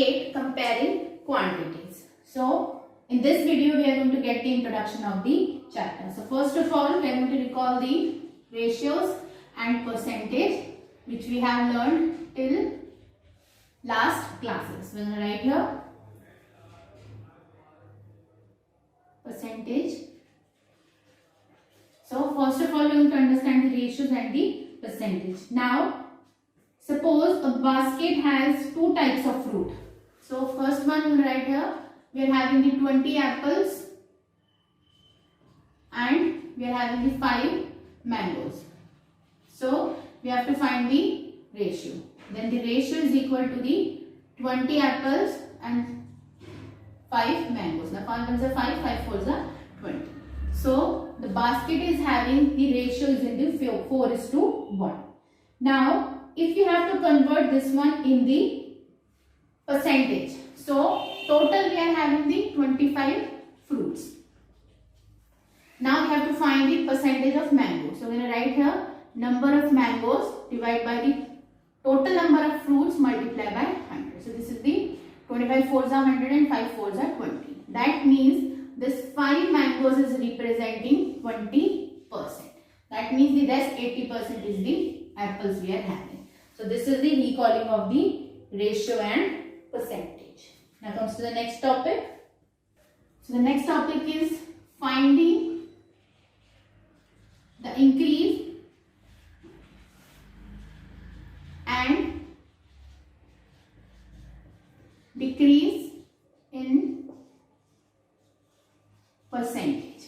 8, comparing quantities. So in this video we are going to get the introduction of the chapter. So first of all we are going to recall the ratios and percentage which we have learned till last classes. We are going to write here percentage. So first of all we are going to understand the ratios and the percentage. Now suppose a basket has two types of fruit. So first one we will write here, we are having the 20 apples and we are having the 5 mangoes. So we have to find the ratio. Then the ratio is equal to the 20 apples and 5 mangoes. Now 5 ones are 5, 5 fours are 20. So the basket is having the ratio is in the 4:1. Now if you have to convert this one in the percentage, so total we are having the 25 fruits. Now we have to find the percentage of mango. So we are going to write here number of mangoes divided by the total number of fruits multiplied by 100. So this is the 25 fours are 100 and 5 fours are 20. That means this 5 mangoes is representing 20%. That means the rest 80% is the apples we are having. So this is the recalling of the ratio and percentage. Now comes to the next topic. So the next topic is finding the increase and decrease in percentage.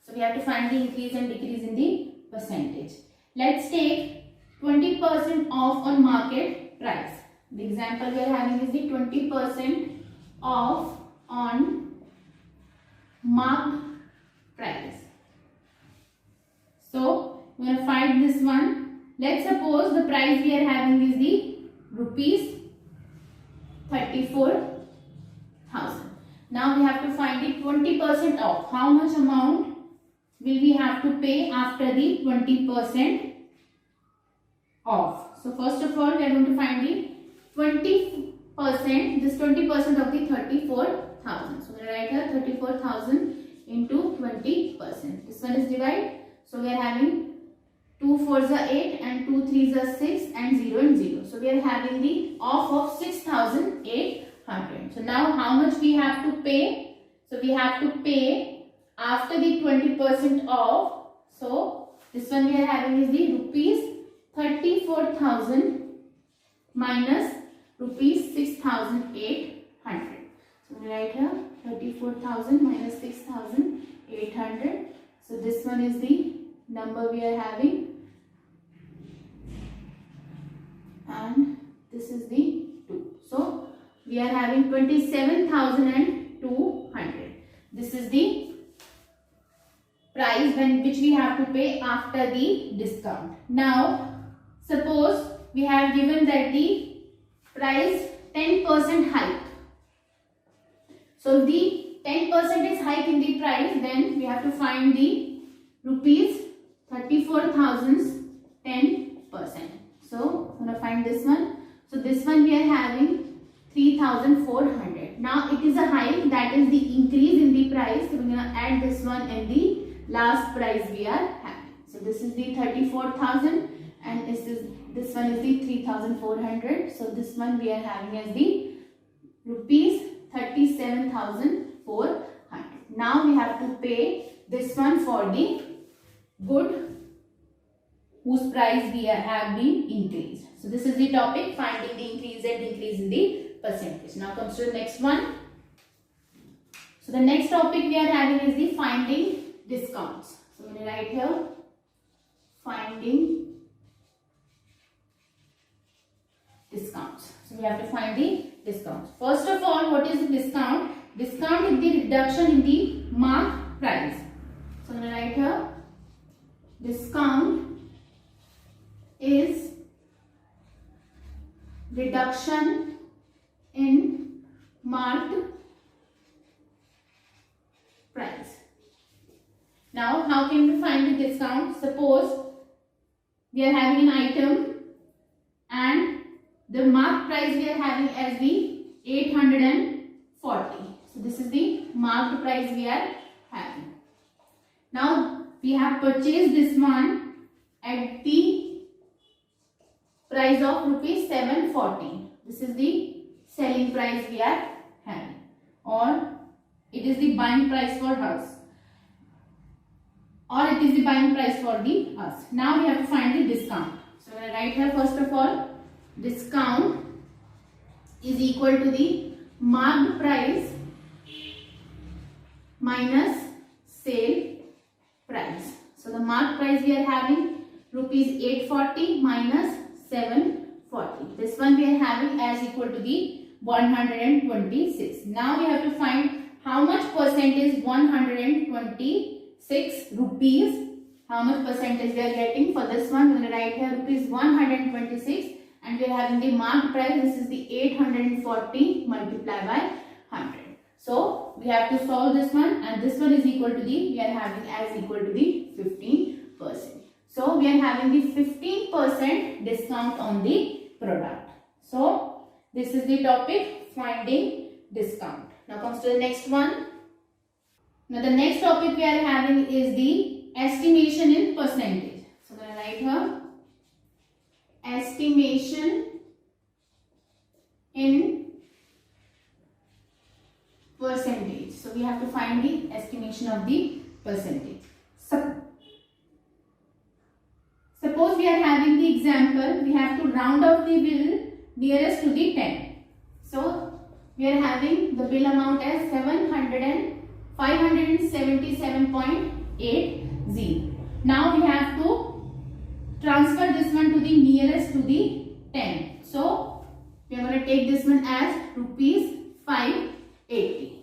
So we have to find the increase and decrease in the percentage. Let's take 20% off on market price. The example we are having is the 20% off on marked price. So we are going to find this one. Let's suppose the price we are having is the rupees 34,000. Now we have to find the 20% off. How much amount will we have to pay after the 20% off? So first of all we are going to find the 20%, this 20% of the 34,000. So we are write here 34,000 into 20%. This one is divided. So we are having 2 4s are 8 and 2 3s are 6 and 0 and 0. So we are having the off of 6,800. So now how much we have to pay? So we have to pay after the 20% off. So this one we are having is the rupees 34,000 minus rupees 6,800. So we write here 34,000 minus 6,800. So this one is the number we are having and this is the 2. So we are having 27,200. This is the price which we have to pay after the discount. Now suppose we have given that the price 10% hike. So the 10% is hike in the price, then we have to find the rupees 34,000's 10%. So I'm going to find this one. So this one we are having 3,400. Now it is a hike, that is the increase in the price. So we're going to add this one in the last price we are having. So this is the 34,000 and this one is the 3,400. So this one we are having as the rupees 37,400. Now we have to pay this one for the good whose price we have been increased. So this is the topic, finding the increase and decrease in the percentage. Now comes to the next one. So the next topic we are having is the finding discounts. So we will write here finding discounts. So we have to find the discounts. First of all, what is the discount? Discount is the reduction in the marked price. So I'm going to write here discount is reduction in marked price. Now how can we find the discount? Suppose we are having an item and the marked price we are having as the 840. So this is the marked price we are having. Now we have purchased this one at the price of rupees 740. This is the selling price we are having, or it is the buying price for us, or it is the buying price for the us. Now we have to find the discount. So I will write here first of all, discount is equal to the marked price minus sale price. So the marked price we are having rupees 840 minus 740. This one we are having as equal to the 126. Now we have to find how much percent is 126 rupees. How much percentage we are getting for this one? We are going to write here rupees 126, and we are having the marked price. This is the 840 multiplied by 100. So we have to solve this one, and this one is equal to the, we are having as equal to the 15%. So we are having the 15% discount on the product. So this is the topic, finding discount. Now comes to the next one. Now the next topic we are having is the estimation in percentage. So I'm going to write here estimation in percentage. So we have to find the estimation of the percentage. Suppose we are having the example, we have to round off the bill nearest to the 10. So we are having the bill amount as 577.80. Now we have to transfer this one to the nearest to the 10. So we are going to take this one as rupees 580.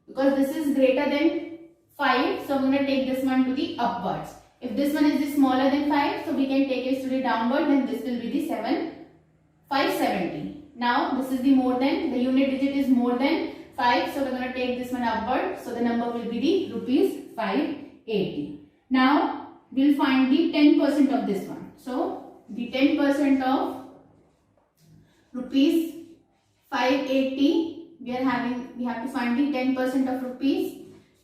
Because this is greater than 5, so I'm going to take this one to the upwards. If this one is the smaller than 5, so we can take it to the downward, then this will be the 570. Now this is the more than, the unit digit is more than 5, so we're going to take this one upward, so the number will be the rupees 580. Now we'll find the 10% of this one. So the 10% of rupees 580, we have to find the 10% of rupees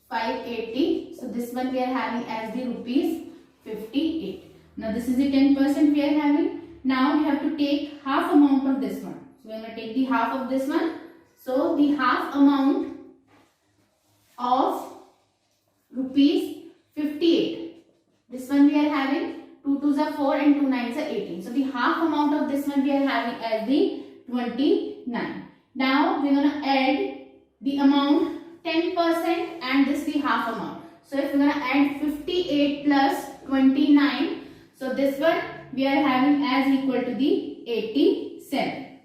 580. So this one we are having as the rupees 58. Now this is the 10% we are having. Now we have to take half amount of this one. So we are going to take the half of this one. So the half amount of rupees 58. This one we are having 2 2s are 4 and 2 9s are 18. So the half amount of this one we are having as the 29. Now we are going to add the amount 10% and this the half amount. So if we are going to add 58 plus 29, so this one we are having as equal to the 87.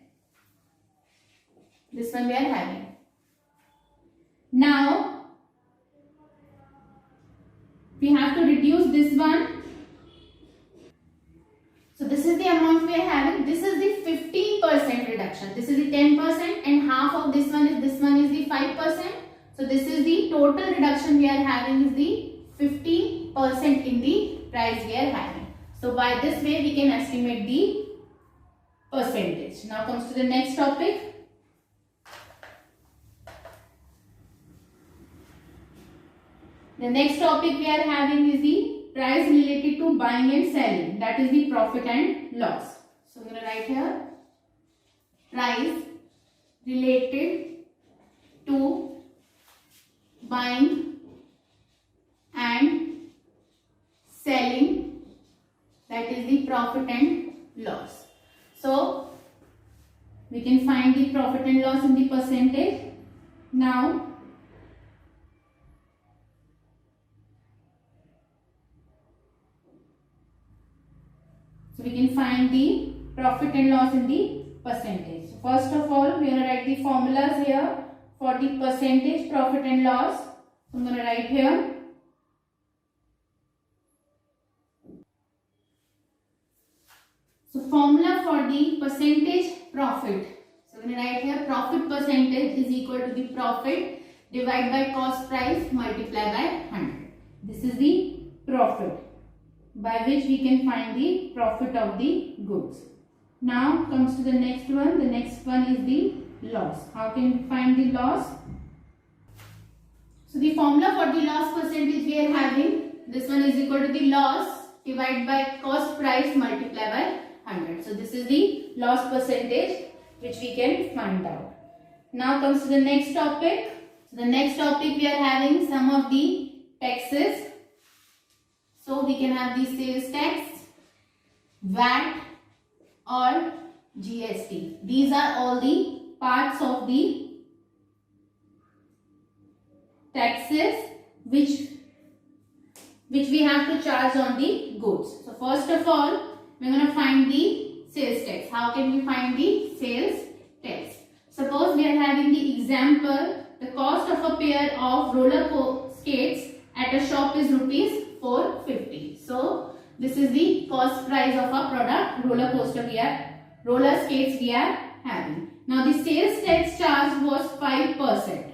This one we are having. Now we have to reduce this one. So this is the amount we are having. This is the 15% reduction. This is the 10% and half of this one is the 5%. So this is the total reduction we are having is the 15% in the price we are having. So by this way we can estimate the percentage. Now comes to the next topic. The next topic we are having is the price related to buying and selling, that is the profit and loss. So I'm going to write here price related to buying and selling, that is the profit and loss. So we can find the profit and loss in the percentage. Now so we can find the profit and loss in the percentage. So first of all, we are going to write the formulas here for the percentage profit and loss. So I'm going to write here. So formula for the percentage profit. So I'm going to write here profit percentage is equal to the profit divided by cost price multiplied by 100. This is the profit, by which we can find the profit of the goods. Now comes to the next one. The next one is the loss. How can we find the loss? So the formula for the loss percentage we are having, this one is equal to the loss divided by cost price multiplied by 100. So this is the loss percentage which we can find out. Now comes to the next topic. So the next topic we are having some of the taxes. So we can have the sales tax, VAT or GST. These are all the parts of the taxes which we have to charge on the goods. So first of all, we are going to find the sales tax. How can we find the sales tax? Suppose we are having the example, the cost of a pair of roller skates at a shop is rupees 450. So this is the cost price of a product, roller skates we are having. Now the sales tax charge was 5%.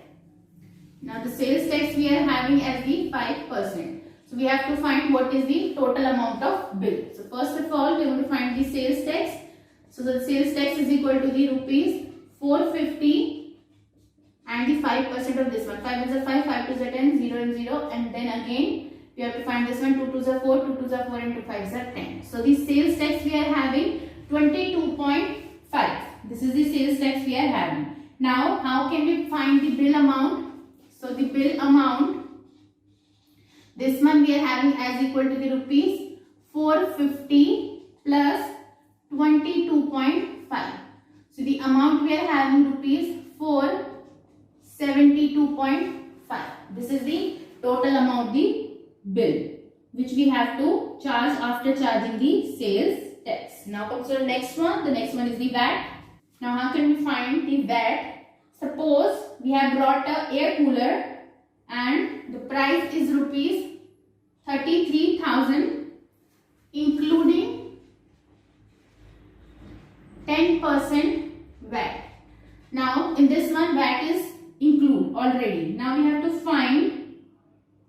Now the sales tax we are having as the 5%. So we have to find what is the total amount of bill. So first of all, we are going to find the sales tax. So the sales tax is equal to the rupees 450 and the 5% of this one. 5 is a 5, 5 to the 10, 0 and 0, and then again we have to find this one. 2 to the 4, 2 to the 4 and 2 5 is a 10. So the sales tax we are having 22.5. This is the sales tax we are having. Now how can we find the bill amount? So the bill amount, this one we are having as equal to the rupees 450 plus 22.5. So the amount we are having rupees 472.5. This is the total amount, the bill which we have to charge after charging the sales tax. Now comes to the next one. The next one is the VAT. Now how can we find the VAT? Suppose we have brought a air cooler and the price is rupees 33,000 including 10% VAT. Now in this one VAT is included already. Now we have to find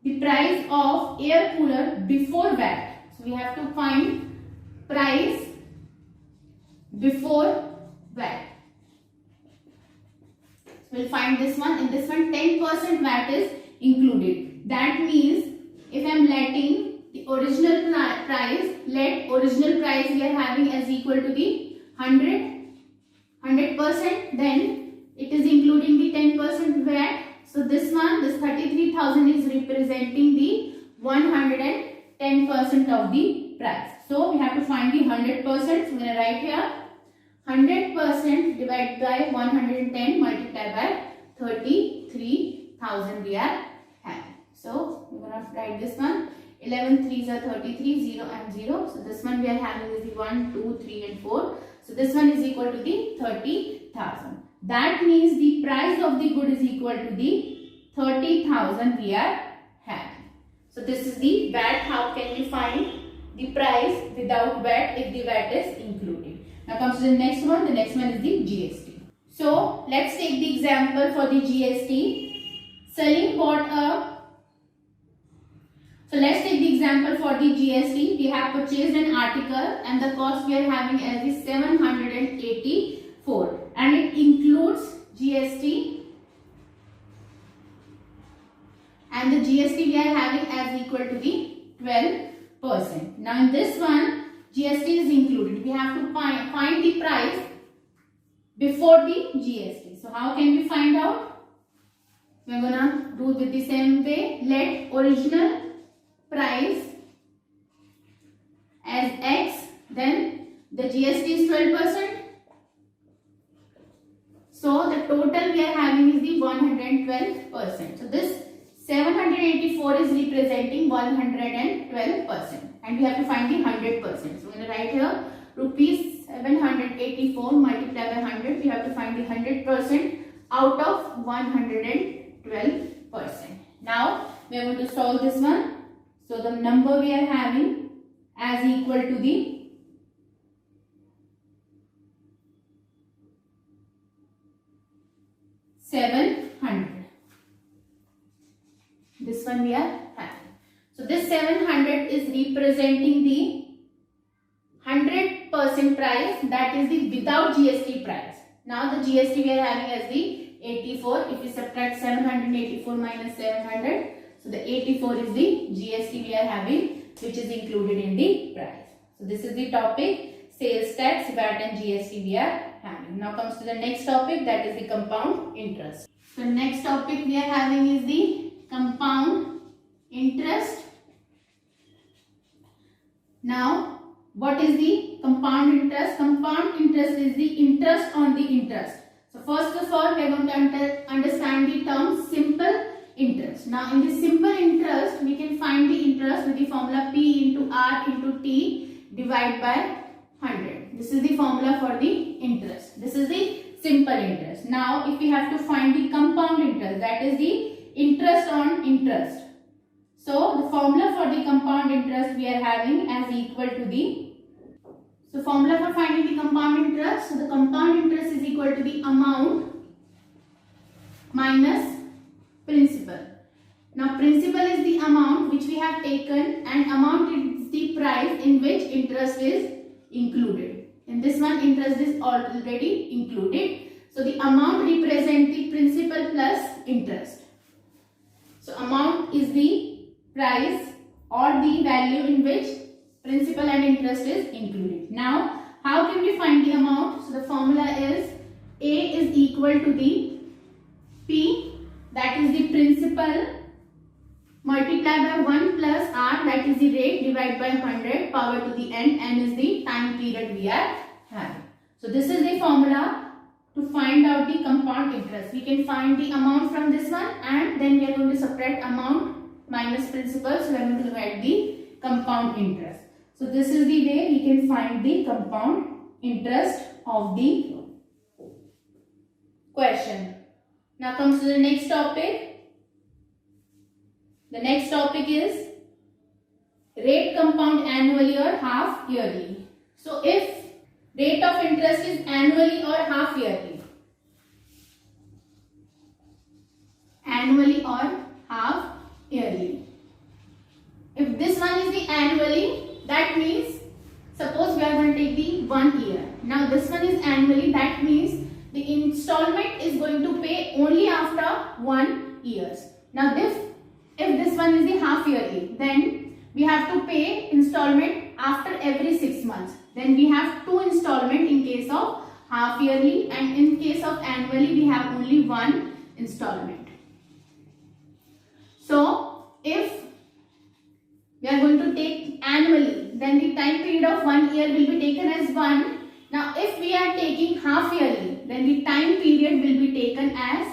the price of air cooler before VAT. So we have to find price before VAT. So we'll find this one. In this one 10% VAT is included. That means if I am letting the original price, let original price we are having as equal to the 100%, then it is including the 10% VAT. So this one, this 33,000 is representing the 110% of the price. So we have to find the 100%. So we are going to write here 100% divided by 110 multiplied by 33,000 we are having. So we are going to write this one. 11 3s are 33, 0 and 0. So this one we are having is the 1, 2, 3 and 4. So this one is equal to the 30,000. That means the price of the good is equal to the 30,000 we are having. So this is the VAT. How can we find the price without VAT if the VAT is included? Now comes to the next one. The next one is the GST. So let's take the example for the GST. Salim bought a So let's take the example for the GST. We have purchased an article and the cost we are having as is 784 and it includes GST, and the GST we are having as equal to the 12%. Now in this one GST is included. We have to find the price before the GST. So how can we find out? We are gonna do with the same way. Let original price as X, then the GST is 12%. So the total we are having is the 112%. So this 784 is representing 112%, and we have to find the 100%. So we're going to write here rupees 784 multiplied by 100. We have to find the 100% out of 112%. Now we are going to solve this one. So the number we are having as equal to the 700. This one we are having. So this 700 is representing the 100% price, that is the without GST price. Now the GST we are having as the 84. If we subtract 784 minus 700, so the 84 is the GST we are having, which is included in the price. So this is the topic, sales tax, VAT and GST we are having. Now comes to the next topic, that is the compound interest. So next topic we are having is the compound interest. Now what is the compound interest? Compound interest is the interest on the interest. So first of all we are going to understand the term simple interest. Now in the simple interest we can find the interest with the formula P into R into T divided by 100. This is the formula for the interest. This is the simple interest. Now if we have to find the compound interest, that is the interest on interest. So the formula for the compound interest we are having as equal to the, so formula for finding the compound interest, so the compound interest is equal to the amount minus principal. Now principal is the amount which we have taken and amount is the price in which interest is included. In this one interest is already included. So the amount represents the principal plus interest. So amount is the price or the value in which principal and interest is included. Now how can we find the amount? So the formula is A is equal to the P, that is the principal, multiplied by 1 plus R, that is the rate, divided by 100 power to the n is the time period we are having. So this is the formula to find out the compound interest. We can find the amount from this one and then we are going to subtract amount minus principal, so we are going to get the compound interest. So this is the way we can find the compound interest of the question. Now comes to the next topic. The next topic is rate compound annually or half yearly. So if rate of interest is annually or half yearly, annually or half yearly. If this one is the annually, that means suppose we are going to take the 1 year. Now this one is annually, that means the installment is going to pay only after 1 year. Now if this one is the half yearly, then we have to pay installment after every 6 months. Then we have 2 installment in case of half yearly, and in case of annually we have only 1 installment. So if we are going to take annually, then the time period of 1 year will be taken as 1. Now if we are taking half yearly, then the time period will be taken as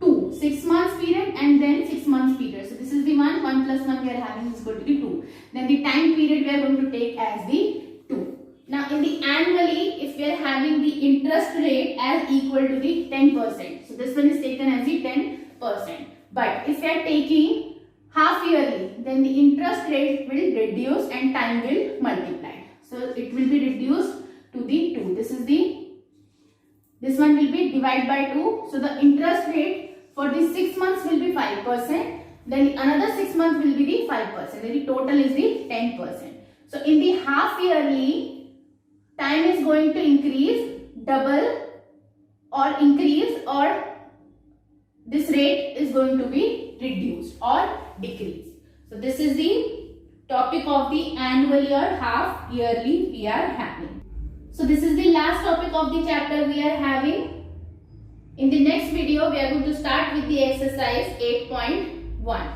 2. 6 months period and then 6 months period. So this is the 1 plus 1 we are having is equal to the 2. Then the time period we are going to take as the 2. Now in the annually, if we are having the interest rate as equal to the 10%. So this one is taken as the 10%. But if we are taking half yearly, then the interest rate will reduce and time will multiply. So it will be reduced to the 2. This one will be divided by 2. So the interest rate for the 6 months will be 5%. Then another 6 months will be the 5%. Then the total is the 10%. So in the half yearly, time is going to increase, double or increase, or this rate is going to be reduced or decrease. So this is the topic of the annually or half yearly we are having. So this is the last topic of the chapter we are having. In the next video we are going to start with the exercise 8.1.